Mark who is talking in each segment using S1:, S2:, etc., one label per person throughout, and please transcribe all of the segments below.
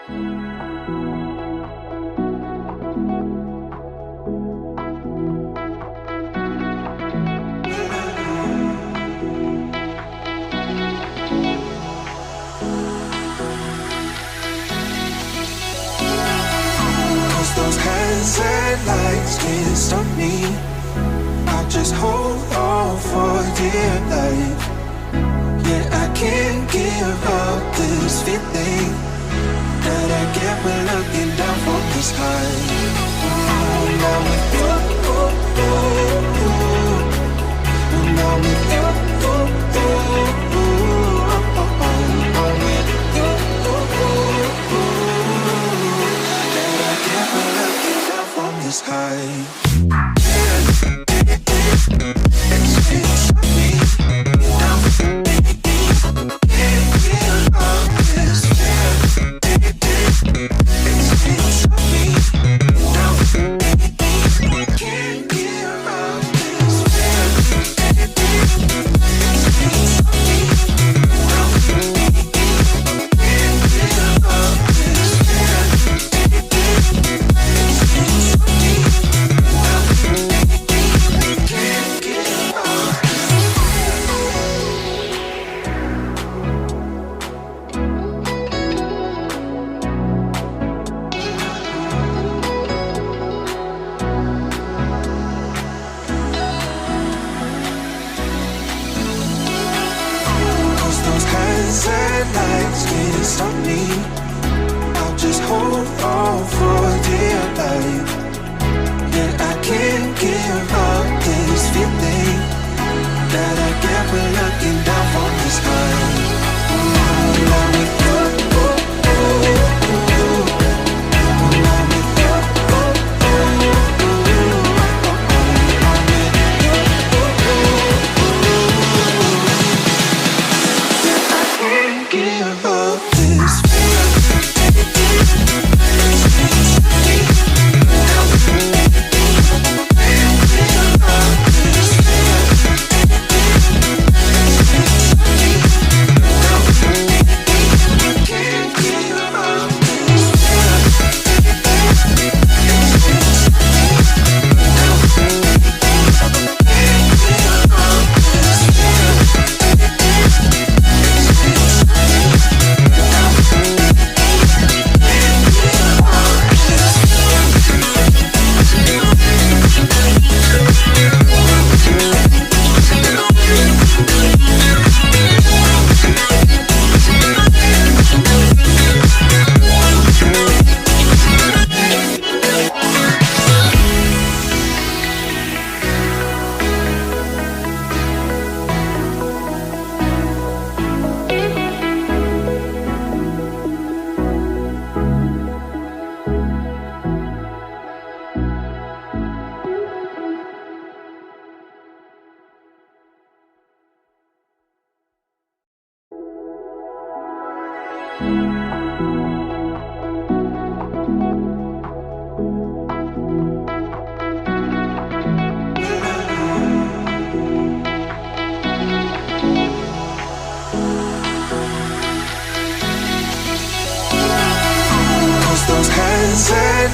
S1: Those hands and lights can't stop me. I'll just hold on for dear life. Yeah, I can't give up this feeling that I get when looking down from the sky. Now with you, now with you, this high.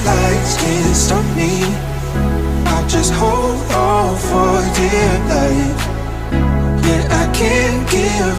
S1: Lights can't stop me. I'll just hold on for dear life. Yeah, I can't give